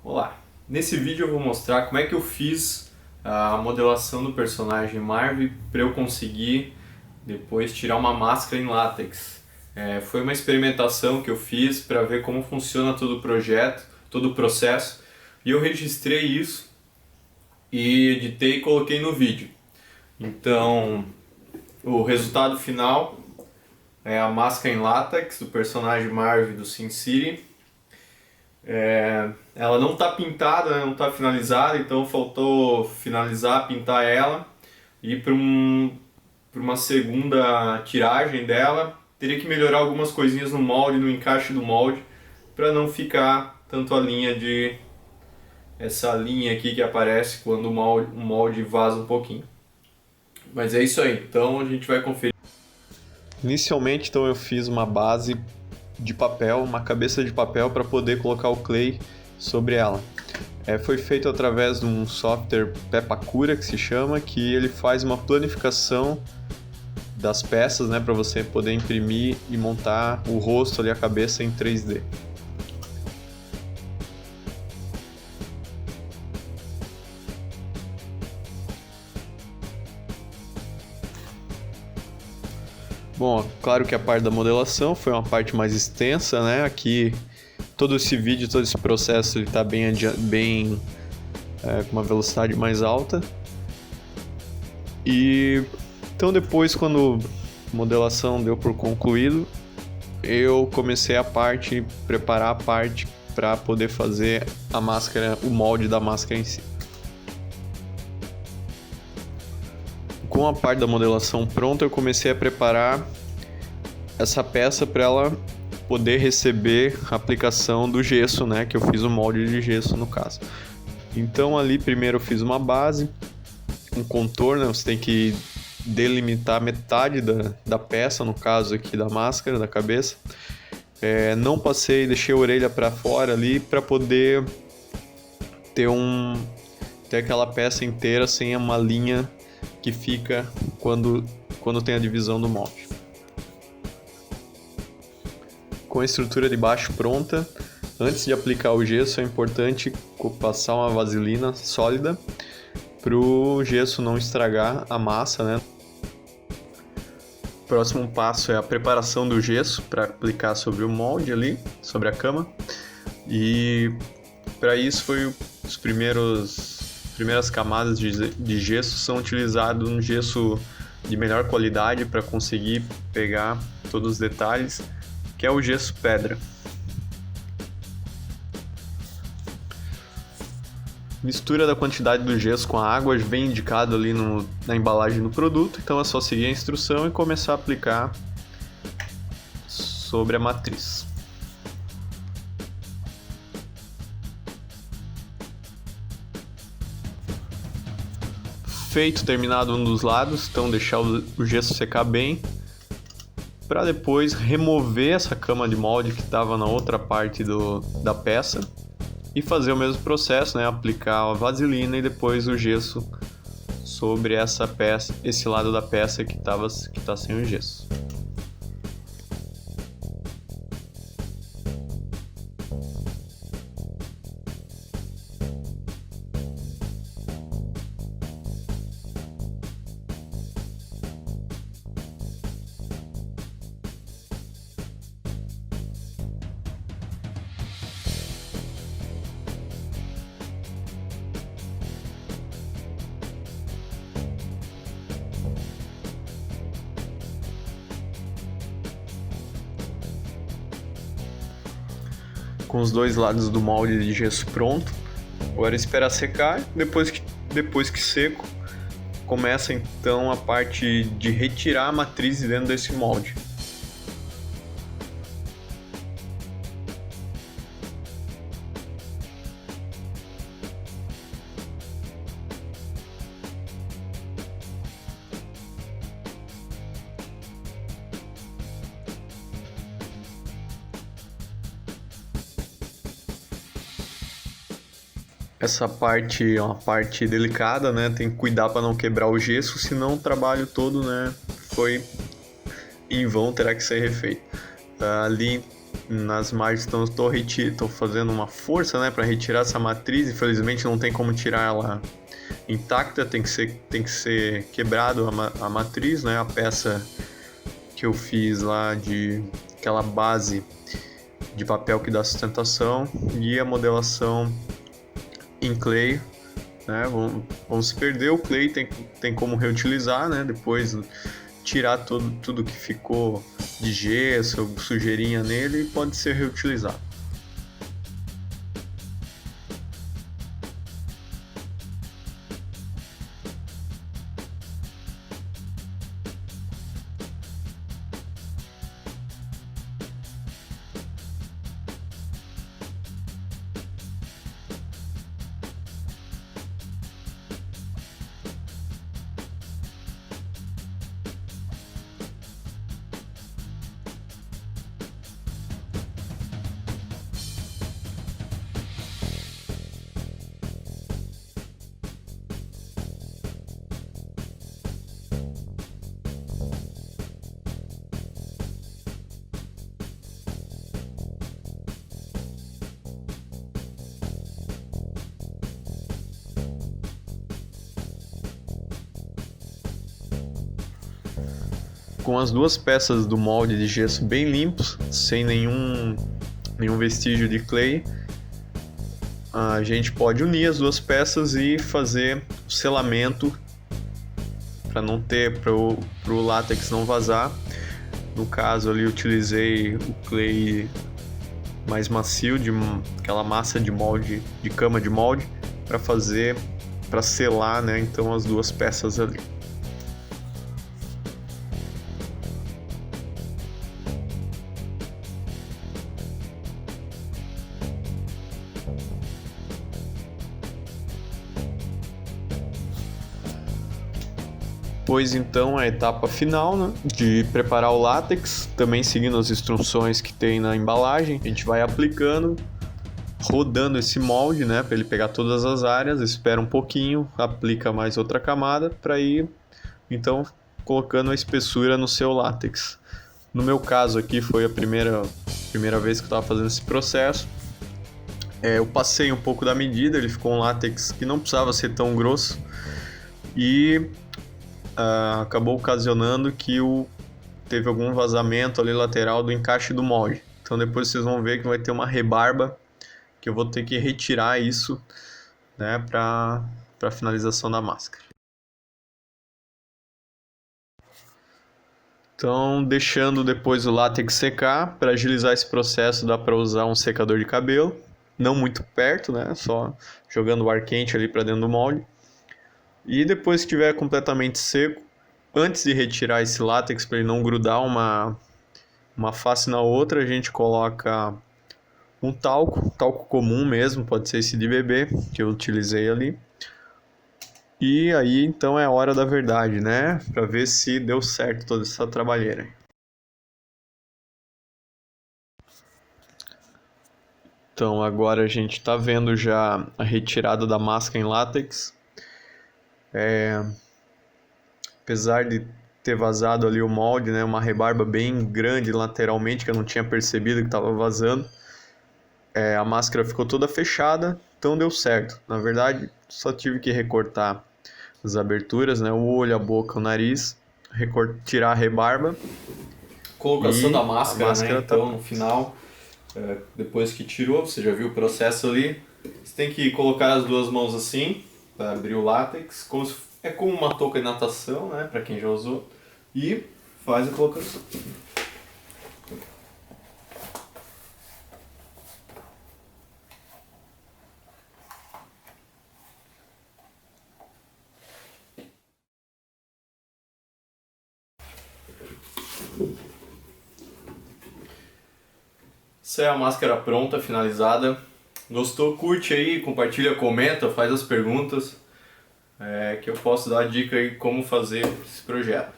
Olá! Nesse vídeo eu vou mostrar como é que eu fiz a modelação do personagem Marv para eu conseguir depois tirar uma máscara em látex. Foi uma experimentação que eu fiz para ver como funciona todo o projeto, todo o processo, e eu registrei isso e editei e coloquei no vídeo. Então, o resultado final é a máscara em látex do personagem Marv do SimCity. Ela não está pintada, né, não está finalizada, então faltou finalizar, pintar ela e para uma segunda tiragem dela teria que melhorar algumas coisinhas no molde, no encaixe do molde, para não ficar tanto essa linha aqui que aparece quando o molde vaza um pouquinho. Mas é isso aí, então a gente vai conferir. Inicialmente, então, eu fiz uma base de papel, uma cabeça de papel para poder colocar o clay sobre ela. Foi feito através de um software Pepakura, que se chama, que ele faz uma planificação das peças, né, para você poder imprimir e montar o rosto ali, a cabeça em 3D. Bom, claro que a parte da modelação foi uma parte mais extensa, né? Aqui todo esse vídeo, todo esse processo está com uma velocidade mais alta. E então depois, quando a modelação deu por concluído, eu comecei preparar a parte para poder fazer a máscara, o molde da máscara em si. Com a parte da modelação pronta, eu comecei a preparar essa peça para ela poder receber a aplicação do gesso, né? Que eu fiz o molde de gesso no caso. Então ali primeiro eu fiz uma base, um contorno, você tem que delimitar metade da peça, no caso aqui da máscara, da cabeça. Não passei, deixei a orelha para fora ali para poder ter aquela peça inteira sem uma linha que fica quando tem a divisão do molde. Com a estrutura de baixo pronta, antes de aplicar o gesso é importante passar uma vaselina sólida para o gesso não estragar a massa, né? O próximo passo é a preparação do gesso para aplicar sobre o molde ali, sobre a cama. E para isso as primeiras camadas de gesso são utilizadas um gesso de melhor qualidade para conseguir pegar todos os detalhes, que é o gesso pedra. Mistura da quantidade do gesso com a água vem indicado ali na embalagem do produto, então é só seguir a instrução e começar a aplicar sobre a matriz. Terminado um dos lados, então deixar o gesso secar bem, para depois remover essa cama de molde que estava na outra parte da peça e fazer o mesmo processo, né? Aplicar a vaselina e depois o gesso sobre essa peça, esse lado da peça que está sem o gesso. Com os dois lados do molde de gesso pronto, agora esperar secar. Depois que seco, começa então a parte de retirar a matriz de dentro desse molde. Essa parte é uma parte delicada, né? Tem que cuidar para não quebrar o gesso, senão o trabalho todo, né, foi em vão, terá que ser refeito. Ali nas margens, então estou fazendo uma força, né, para retirar essa matriz. Infelizmente não tem como tirar ela intacta, tem que ser quebrado a matriz, né, a peça que eu fiz lá de aquela base de papel que dá sustentação e a modelação em clay, né, vamos perder o clay, tem como reutilizar, né, depois tirar tudo que ficou de gesso, sujeirinha nele e pode ser reutilizado. Com as duas peças do molde de gesso bem limpos, sem nenhum vestígio de clay, a gente pode unir as duas peças e fazer o selamento para o látex não vazar. No caso ali utilizei o clay mais macio, aquela massa de molde, de cama de molde, para selar, né, então as duas peças ali. Depois então a etapa final, né, de preparar o látex, também seguindo as instruções que tem na embalagem. A gente vai aplicando, rodando esse molde, né, para ele pegar todas as áreas, espera um pouquinho, aplica mais outra camada para ir então colocando a espessura no seu látex. No meu caso aqui foi a primeira vez que eu estava fazendo esse processo. Eu passei um pouco da medida, ele ficou um látex que não precisava ser tão grosso e acabou ocasionando que teve algum vazamento ali lateral do encaixe do molde. Então depois vocês vão ver que vai ter uma rebarba que eu vou ter que retirar isso, né, para finalização da máscara. Então, deixando depois o látex secar, para agilizar esse processo dá para usar um secador de cabelo, não muito perto, né, só jogando o ar quente ali para dentro do molde. E depois que estiver completamente seco, antes de retirar esse látex para ele não grudar uma face na outra, a gente coloca um talco comum mesmo, pode ser esse de bebê que eu utilizei ali. E aí então é a hora da verdade, né? Para ver se deu certo toda essa trabalheira. Então agora a gente está vendo já a retirada da máscara em látex. Apesar de ter vazado ali o molde, né, uma rebarba bem grande lateralmente que eu não tinha percebido que estava vazando, a máscara ficou toda fechada, então deu certo. Na verdade, só tive que recortar as aberturas, né, o olho, a boca, o nariz, tirar a rebarba. Colocação da máscara, né, tá... então no final, depois que tirou, você já viu o processo ali, você tem que colocar as duas mãos assim, para abrir o látex, é como uma touca de natação, né, para quem já usou, e faz a colocação. Essa é a máscara pronta, finalizada. Gostou? Curte aí, compartilha, comenta, faz as perguntas, que eu posso dar a dica aí como fazer esse projeto.